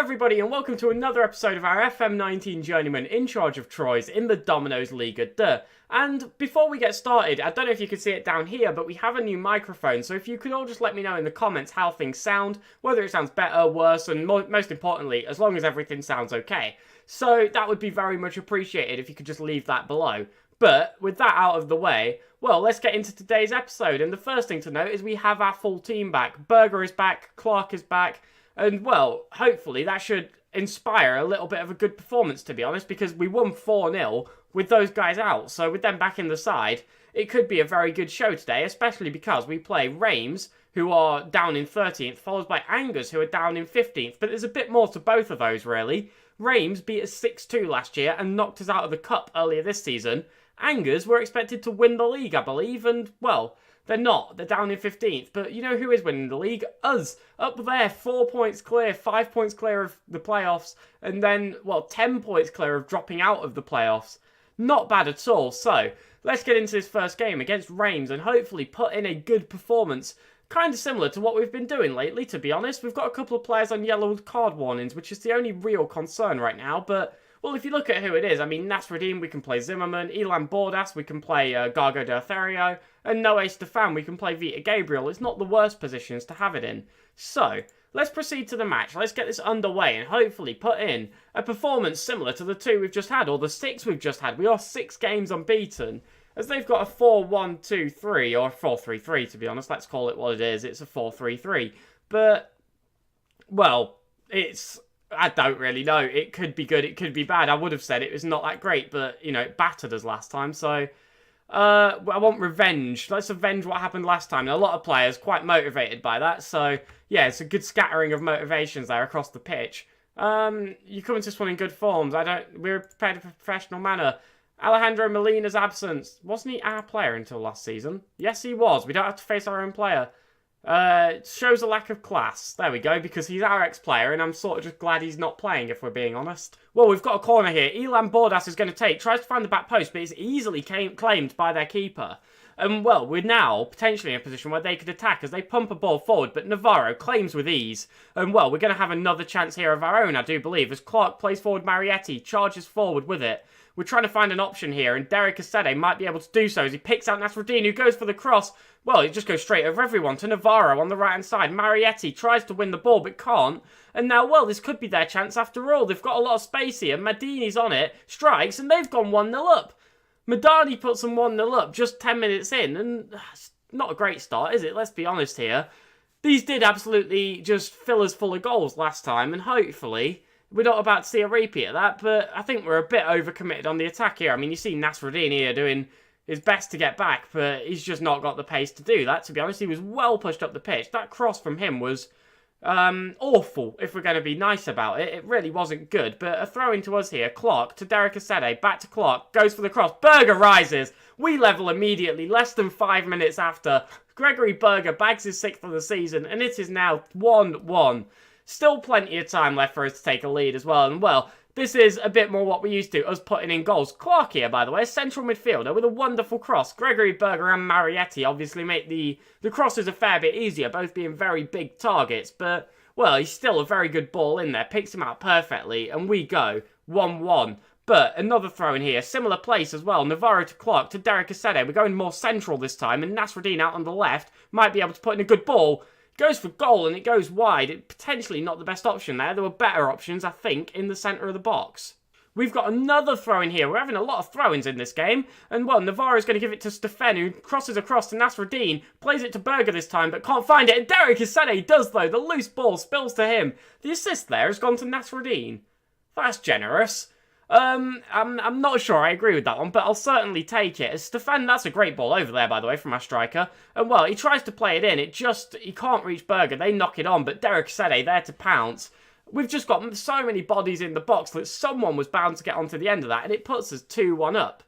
everybody and welcome to another episode of our FM19 Journeyman in charge of Troyes in the Domino's Liga 2. And before we get started, I don't know if you can see it down here, but we have a new microphone, so if you could all just let me know in the comments how things sound, whether it sounds better, worse, and most importantly, as long as everything sounds okay. So that would be very much appreciated if you could just leave that below. But with that out of the way, well, let's get into today's episode, and the first thing to note is we have our full team back. Berger is back, Clark is back, and, well, hopefully that should inspire a little bit of a good performance, to be honest, because we won 4-0 with those guys out. So with them back in the side, it could be a very good show today, especially because we play Reims, who are down in 13th, followed by Angers, who are down in 15th. But there's a bit more to both of those, really. Reims beat us 6-2 last year and knocked us out of the cup earlier this season. Angers were expected to win the league, I believe, and, well, they're not. They're down in 15th. But you know who is winning the league? Us. Up there, 4 points clear, 5 points clear of the playoffs, and then, well, 10 points clear of dropping out of the playoffs. Not bad at all. So, let's get into this first game against Reims and hopefully put in a good performance. Kind of similar to what we've been doing lately, to be honest. We've got a couple of players on yellow card warnings, which is the only real concern right now, but... well, if you look at who it is, I mean, Nasruddin, we can play Zimmerman, Ilan Bordas, we can play Gargo de Therio, and Noé Stefan, we can play Vita Gabriel. It's not the worst positions to have it in. So, let's proceed to the match. Let's get this underway and hopefully put in a performance similar to the 2 we've just had, or the 6 we've just had. We are 6 games unbeaten, as they've got a 4-1-2-3, or 4-3-3, to be honest. Let's call it what it is. It's a 4-3-3. But, well, it's... I don't really know. It could be good, it could be bad. I would have said it was not that great, but, you know, it battered us last time, so... I want revenge. Let's avenge what happened last time. And a lot of players quite motivated by that, so, yeah, it's a good scattering of motivations there across the pitch. You come into this one in good forms. We're prepared in a professional manner. Alejandro Molina's absence. Wasn't he our player until last season? Yes, he was. We don't have to face our own player. Shows a lack of class. There we go, because he's our ex-player, and I'm sort of just glad he's not playing, if we're being honest. Well, we've got a corner here. Ilan Bordas is going to take, tries to find the back post, but it's easily claimed by their keeper. And, well, we're now potentially in a position where they could attack as they pump a ball forward, but Navarro claims with ease. And, well, we're going to have another chance here of our own, I do believe, as Clark plays forward Marietti, charges forward with it. We're trying to find an option here, and Derek Asede might be able to do so as he picks out Nasruddin, who goes for the cross. Well, it just goes straight over everyone to Navarro on the right-hand side. Marietti tries to win the ball, but can't. And now, well, this could be their chance after all. They've got a lot of space here. Madini's on it, strikes, and they've gone 1-0 up. Madani puts them 1-0 up just 10 minutes in, and it's not a great start, is it? Let's be honest here. These did absolutely just fill us full of goals last time, and hopefully... we're not about to see a repeat of that, but I think we're a bit overcommitted on the attack here. I mean, you see Nasruddin here doing his best to get back, but he's just not got the pace to do that, to be honest. He was well pushed up the pitch. That cross from him was awful, if we're going to be nice about it. It really wasn't good, but a throw into us here. Clark to Derek Asede, back to Clark, goes for the cross. Berger rises. We level immediately, less than 5 minutes after. Gregory Berger bags his 6th of the season, and it is now 1-1. Still plenty of time left for us to take a lead as well. And, well, this is a bit more what we used to, us putting in goals. Clark here, by the way, central midfielder with a wonderful cross. Gregory Berger and Marietti obviously make the crosses a fair bit easier, both being very big targets. But, well, he's still a very good ball in there. Picks him out perfectly, and we go 1-1. But another throw in here, similar place as well. Navarro to Clark to Derek Asede. We're going more central this time, and Nasruddin out on the left might be able to put in a good ball. Goes for goal and it goes wide. It potentially not the best option there. There were better options, I think, in the centre of the box. We've got another throw in here. We're having a lot of throw-ins in this game. And, well, Navarro's going to give it to Stefan, who crosses across to Nasruddin. Plays it to Berger this time, but can't find it. And Derek Asede does, though. The loose ball spills to him. The assist there has gone to Nasruddin. That's generous. I'm not sure I agree with that one, but I'll certainly take it. As Stefan, that's a great ball over there, by the way, from our striker. And, well, he tries to play it in. He can't reach Berger. They knock it on, but Derek Asede there to pounce. We've just got so many bodies in the box that someone was bound to get onto the end of that, and it puts us 2-1 up.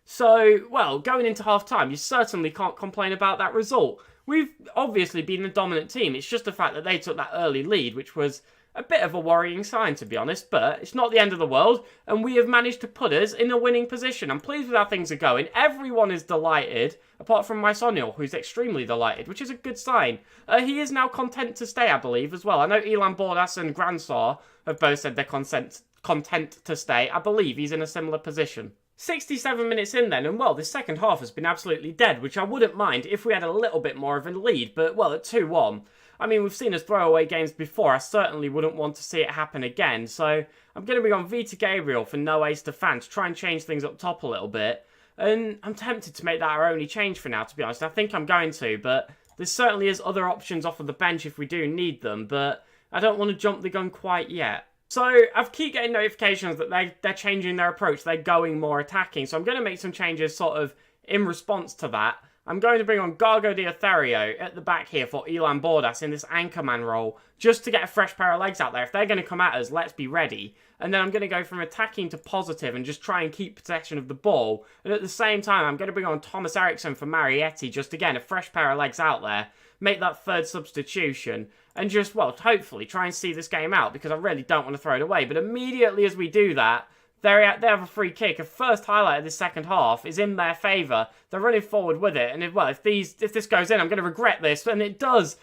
So, well, going into half-time, you certainly can't complain about that result. We've obviously been the dominant team. It's just the fact that they took that early lead, which was a bit of a worrying sign, to be honest, but it's not the end of the world, and we have managed to put us in a winning position. I'm pleased with how things are going. Everyone is delighted, apart from my Sonil, who's extremely delighted, which is a good sign. He is now content to stay, I believe, as well. I know Elan Bordas and Grandsar have both said they're content to stay. I believe he's in a similar position. 67 minutes in then, and well, this second half has been absolutely dead, which I wouldn't mind if we had a little bit more of a lead, but well, at 2-1, I mean, we've seen us throw away games before. I certainly wouldn't want to see it happen again, so I'm going to be on Vita Gabriel for no ace to fan to try and change things up top a little bit, and I'm tempted to make that our only change for now, to be honest. I think I'm going to, but there certainly is other options off of the bench if we do need them, but I don't want to jump the gun quite yet. So, I keep getting notifications that they're changing their approach. They're going more attacking. So, I'm going to make some changes sort of in response to that. I'm going to bring on Gargo Diothario at the back here for Elan Bordas in this anchorman role, just to get a fresh pair of legs out there. If they're going to come at us, let's be ready. And then I'm going to go from attacking to positive and just try and keep possession of the ball. And at the same time, I'm going to bring on Thomas Eriksson for Marietti, just again, a fresh pair of legs out there. Make that third substitution. And just, well, hopefully try and see this game out, because I really don't want to throw it away. But immediately as we do that, they have a free kick. A first highlight of this second half is in their favour. They're running forward with it. And if this goes in, I'm going to regret this. And it does.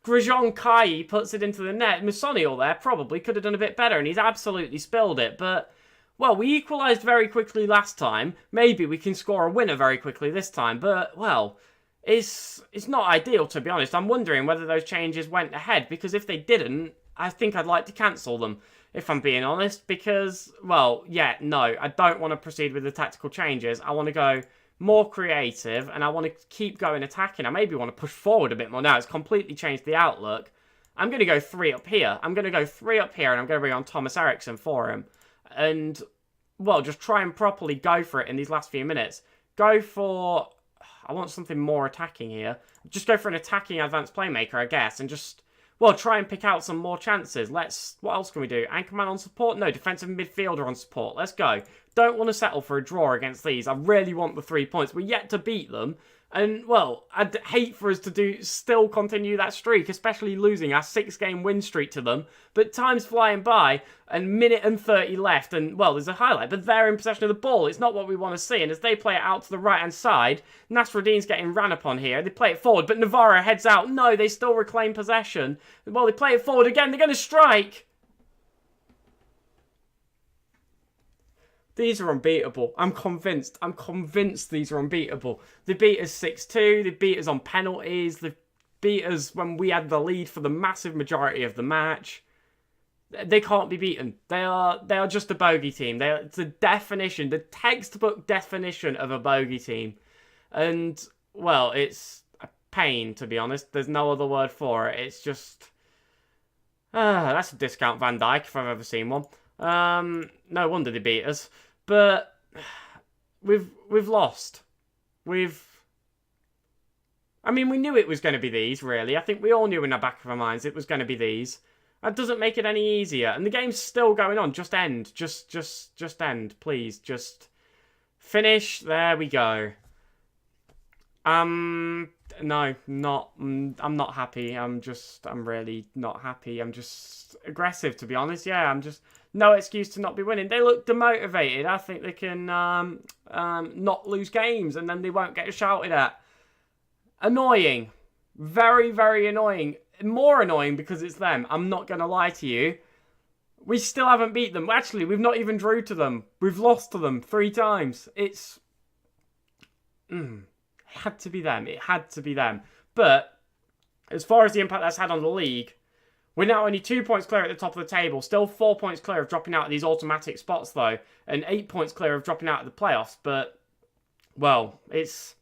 Grijon Kai puts it into the net. Musonial there probably could have done a bit better, and he's absolutely spilled it. But, well, we equalised very quickly last time. Maybe we can score a winner very quickly this time. But, well, it's not ideal, to be honest. I'm wondering whether those changes went ahead, because if they didn't, I think I'd like to cancel them, if I'm being honest, because, well, yeah, no, I don't want to proceed with the tactical changes. I want to go more creative, and I want to keep going attacking. I maybe want to push forward a bit more now. It's completely changed the outlook. I'm going to go 3 up here. I'm going to go 3 up here, and I'm going to bring on Thomas Eriksson for him. And, well, just try and properly go for it in these last few minutes. Go for... I want something more attacking here. Just go for an attacking advanced playmaker, I guess, and just, well, try and pick out some more chances. What else can we do? Anchorman on support? No, defensive midfielder on support. Let's go. Don't want to settle for a draw against these. I really want the 3 points. We're yet to beat them. And, well, I'd hate for us to still continue that streak, especially losing our 6-game win streak to them. But time's flying by, and minute and 30 left, and, well, there's a highlight, but they're in possession of the ball. It's not what we want to see, and as they play it out to the right-hand side, Nasruddin's getting ran upon here. They play it forward, but Navarro heads out. No, they still reclaim possession. Well, they play it forward again. They're going to strike. These are unbeatable. I'm convinced. I'm convinced these are unbeatable. They beat us 6-2. They beat us on penalties. They beat us when we had the lead for the massive majority of the match. They can't be beaten. They are just a bogey team. It's the definition, the textbook definition of a bogey team. And, well, it's a pain, to be honest. There's no other word for it. It's just... that's a discount Van Dijk, if I've ever seen one. No wonder they beat us. But we've lost. I mean, we knew it was going to be these, really. I think we all knew in the back of our minds it was going to be these. That doesn't make it any easier. And the game's still going on. Just end. Just end, please. Just finish. There we go. No, I'm not happy. I'm really not happy. I'm just aggressive, to be honest. Yeah, I'm just... No excuse to not be winning. They look demotivated. I think they can not lose games, and then they won't get shouted at. Annoying. Very, very annoying. More annoying because it's them. I'm not going to lie to you. We still haven't beat them. Actually, we've not even drew to them. We've lost to them 3 times. It's... It had to be them. It had to be them. But, as far as the impact that's had on the league, we're now only 2 points clear at the top of the table. Still 4 points clear of dropping out of these automatic spots, though. And 8 points clear of dropping out of the playoffs. But, well, it's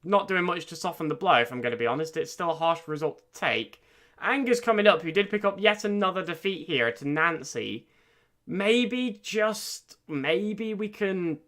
not doing much to soften the blow, if I'm going to be honest. It's still a harsh result to take. Anger's coming up, who did pick up yet another defeat here to Nancy. Maybe we can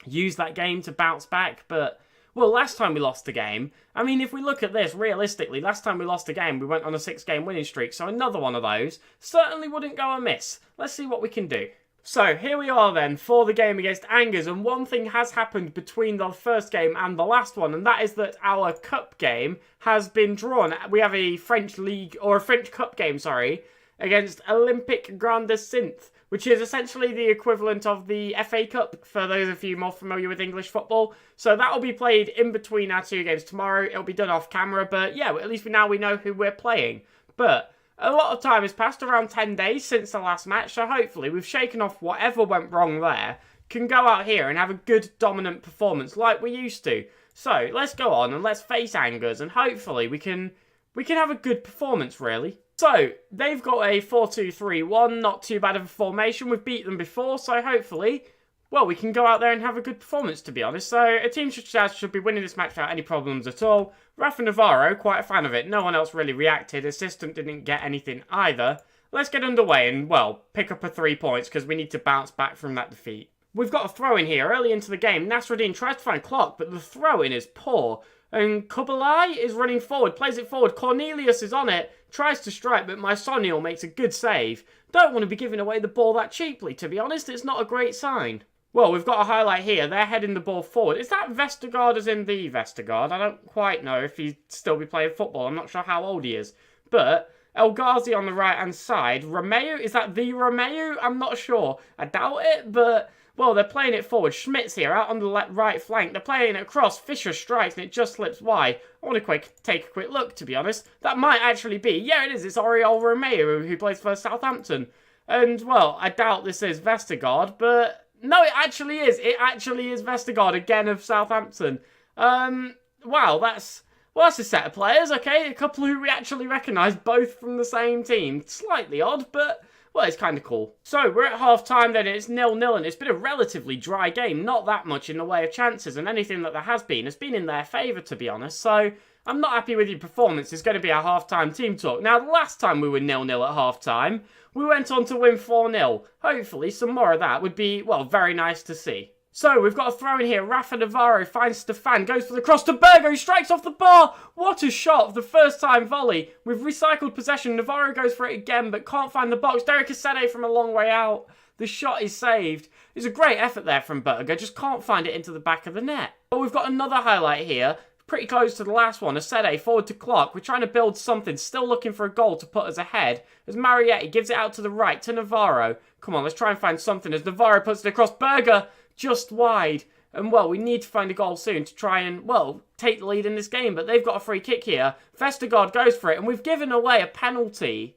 use that game to bounce back, but... Well, last time we lost the game, I mean, if we look at this, realistically, last time we lost a game, we went on a 6-game winning streak, so another one of those certainly wouldn't go amiss. Let's see what we can do. So, here we are then, for the game against Angers, and one thing has happened between the first game and the last one, and that is that our cup game has been drawn. We have a French league, or a French cup game, sorry, against Olympic Grande Synth, which is essentially the equivalent of the FA Cup, for those of you more familiar with English football. So that'll be played in between our 2 games tomorrow. It'll be done off camera, but yeah, at least now we know who we're playing. But a lot of time has passed, around 10 days since the last match, so hopefully we've shaken off whatever went wrong there, can go out here and have a good dominant performance like we used to. So let's go on and let's face Angers, and hopefully we can have a good performance, really. So they've got a 4-2-3-1, not too bad of a formation. We've beat them before, so hopefully, well, we can go out there and have a good performance, to be honest. So a team such as should be winning this match without any problems at all. Rafa Navarro, quite a fan of it. No one else really reacted. Assistant didn't get anything either. Let's get underway and, well, pick up a 3 points because we need to bounce back from that defeat. We've got a throw-in here. Early into the game, Nasruddin tries to find Clark, but the throw-in is poor. And Kubalai is running forward, plays it forward. Cornelius is on it, tries to strike, but Mysonial makes a good save. Don't want to be giving away the ball that cheaply, to be honest. It's not a great sign. Well, we've got a highlight here. They're heading the ball forward. Is that Vestergaard as in the Vestergaard? I don't quite know if he'd still be playing football. I'm not sure how old he is. But El Ghazi on the right-hand side. Romeu, is that the Romeu? I'm not sure. I doubt it, but... well, they're playing it forward. Schmidt's here, out on the right flank. They're playing it across. Fisher strikes, and it just slips wide. I want to take a quick look, to be honest. That might actually be... yeah, it is. It's Oriol Romeu, who plays for Southampton. And, well, I doubt this is Vestergaard, but... no, it actually is. It actually is Vestergaard, again, of Southampton. Wow, that's a set of players, okay? A couple who we actually recognise, both from the same team. Slightly odd, but... well, it's kind of cool. So, we're at half-time then, it's 0-0, and it's been a relatively dry game. Not that much in the way of chances, and anything that there has been in their favour, to be honest. So, I'm not happy with your performance. It's going to be our half-time team talk. Now, the last time we were 0-0 at half-time, we went on to win 4-0. Hopefully, some more of that would be, well, very nice to see. So, we've got a throw in here. Rafa Navarro finds Stefan, goes for the cross to Berger, he strikes off the bar! What a shot, the first time volley. We've recycled possession, Navarro goes for it again, but can't find the box. Derek Asede from a long way out. The shot is saved. It's a great effort there from Berger, just can't find it into the back of the net. But we've got another highlight here, pretty close to the last one. Asede forward to Clark, we're trying to build something, still looking for a goal to put us ahead. As Marietti gives it out to the right, to Navarro. Come on, let's try and find something as Navarro puts it across. Berger! Just wide. And, well, we need to find a goal soon to try and, well, take the lead in this game. But they've got a free kick here. Vestergaard goes for it, and we've given away a penalty.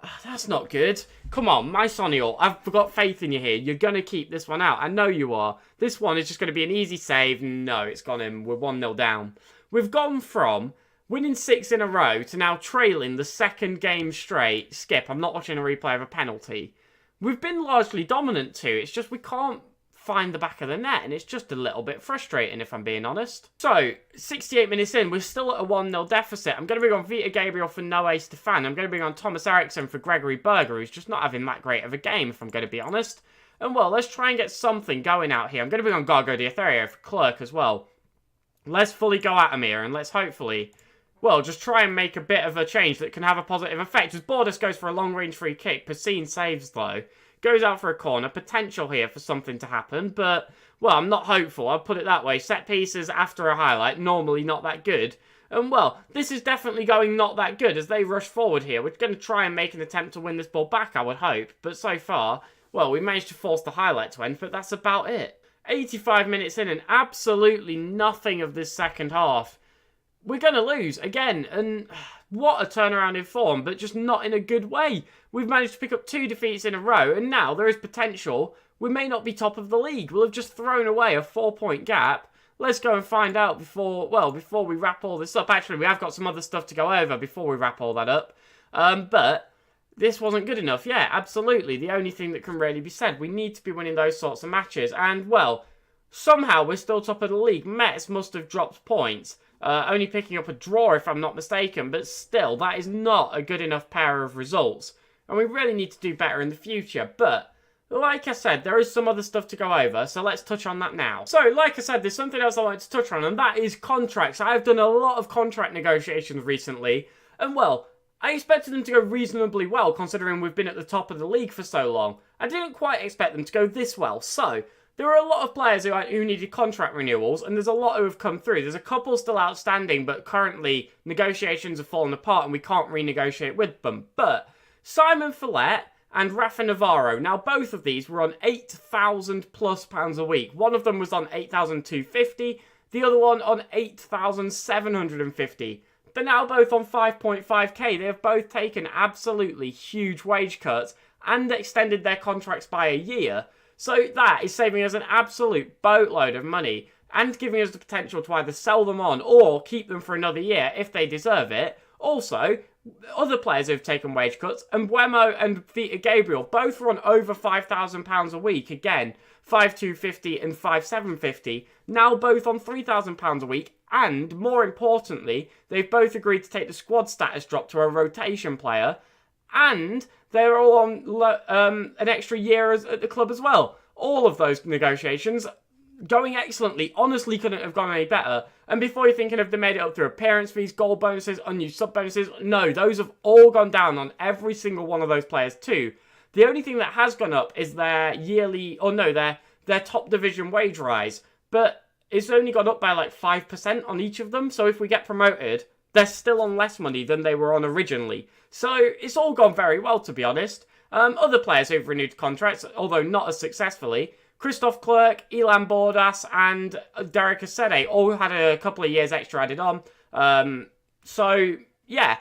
Oh, that's not good. Come on, Mysonial, I've got faith in you here. You're going to keep this one out. I know you are. This one is just going to be an easy save. No, it's gone in. We're 1-0 down. We've gone from winning 6 in a row to now trailing the second game straight. Skip, I'm not watching a replay of a penalty. We've been largely dominant too. It's just we can't find the back of the net, and it's just a little bit frustrating, if I'm being honest. So, 68 minutes in, we're still at a 1-0 deficit. I'm going to bring on Vita Gabriel for Noé Stefan. I'm going to bring on Thomas Eriksson for Gregory Berger, who's just not having that great of a game, if I'm going to be honest. And, well, let's try and get something going out here. I'm going to bring on Gargo Diatherio for Clerk as well. Let's fully go at him here, and let's hopefully, well, just try and make a bit of a change that can have a positive effect. As Borders goes for a long-range free kick, Pacine saves, though. Goes out for a corner. Potential here for something to happen, but, well, I'm not hopeful. I'll put it that way. Set pieces after a highlight, normally not that good. And, well, this is definitely going not that good as they rush forward here. We're going to try and make an attempt to win this ball back, I would hope. But so far, well, we managed to force the highlight to end, but that's about it. 85 minutes in and absolutely nothing of this second half. We're going to lose again, and what a turnaround in form, but just not in a good way. We've managed to pick up 2 defeats in a row, and now there is potential. We may not be top of the league. We'll have just thrown away a 4-point gap. Let's go and find out before we wrap all this up. Actually, we have got some other stuff to go over before we wrap all that up. But this wasn't good enough. Yeah, absolutely. The only thing that can really be said. We need to be winning those sorts of matches. And, well, somehow we're still top of the league. Metz must have dropped points. Only picking up a draw if I'm not mistaken, but still, that is not a good enough pair of results. And we really need to do better in the future, but like I said, there is some other stuff to go over, so let's touch on that now. So, like I said, there's something else I wanted to touch on, and that is contracts. I've done a lot of contract negotiations recently, and well, I expected them to go reasonably well, considering we've been at the top of the league for so long. I didn't quite expect them to go this well, so there are a lot of players who needed contract renewals, and there's a lot who have come through. There's a couple still outstanding, but currently negotiations have fallen apart, and we can't renegotiate with them. But Simon Follett and Rafa Navarro. Now, both of these were on £8,000+ a week. One of them was on £8,250, the other one on £8,750. They're now both on 5.5k. They have both taken absolutely huge wage cuts and extended their contracts by a year. So that is saving us an absolute boatload of money and giving us the potential to either sell them on or keep them for another year if they deserve it. Also, other players who have taken wage cuts, and Mbeumo and Vita Gabriel, both are on over £5,000 a week. Again, 5,250 and 5,750. Now both on £3,000 a week. And, more importantly, they've both agreed to take the squad status drop to a rotation player. And they're all on an extra year at the club as well. All of those negotiations going excellently. Honestly, couldn't have gone any better. And before you're thinking of they made it up through appearance fees, goal bonuses, unused sub bonuses, no, those have all gone down on every single one of those players too. The only thing that has gone up is their their top division wage rise. But it's only gone up by like 5% on each of them. So if we get promoted, they're still on less money than they were on originally. So it's all gone very well, to be honest. Other players who've renewed contracts, although not as successfully, Christoph Klerk, Ilan Bordas, and Derek Asede all had a couple of years extra added on. So, yeah,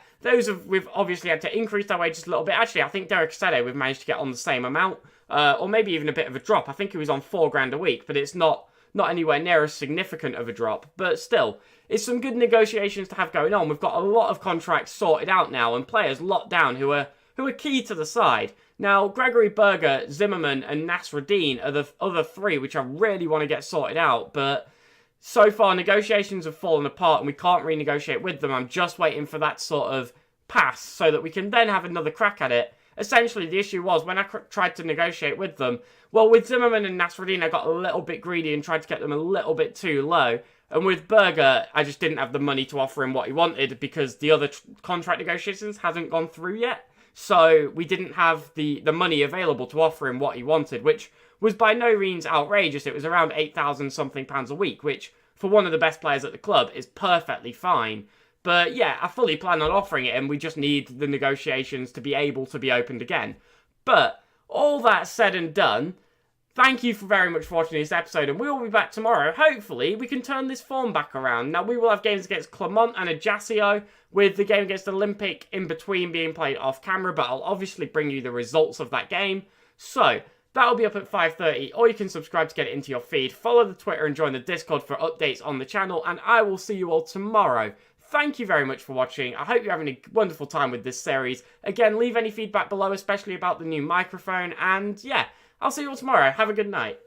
we've obviously had to increase their wages a little bit. Actually, I think Derek Asede we've managed to get on the same amount, or maybe even a bit of a drop. I think he was on £4,000 a week, but it's not anywhere near as significant of a drop. But still, it's some good negotiations to have going on. We've got a lot of contracts sorted out now and players locked down who are key to the side. Now, Gregory Berger, Zimmerman, and Nasruddin are the other three which I really want to get sorted out, but so far negotiations have fallen apart and we can't renegotiate with them. I'm just waiting for that sort of pass so that we can then have another crack at it. Essentially, the issue was when I tried to negotiate with them, well, with Zimmerman and Nasruddin, I got a little bit greedy and tried to get them a little bit too low. And with Berger, I just didn't have the money to offer him what he wanted because the other contract negotiations hadn't gone through yet. So we didn't have the money available to offer him what he wanted, which was by no means outrageous. It was around £8,000 something a week, which for one of the best players at the club is perfectly fine. But yeah, I fully plan on offering it and we just need the negotiations to be able to be opened again. But all that said and done, thank you very much for watching this episode, and we will be back tomorrow. Hopefully, we can turn this form back around. Now, we will have games against Clermont and Ajaccio, with the game against Olympic in between being played off camera, but I'll obviously bring you the results of that game. So, that'll be up at 5:30, or you can subscribe to get it into your feed. Follow the Twitter and join the Discord for updates on the channel, and I will see you all tomorrow. Thank you very much for watching. I hope you're having a wonderful time with this series. Again, leave any feedback below, especially about the new microphone, and yeah, I'll see you all tomorrow. Have a good night.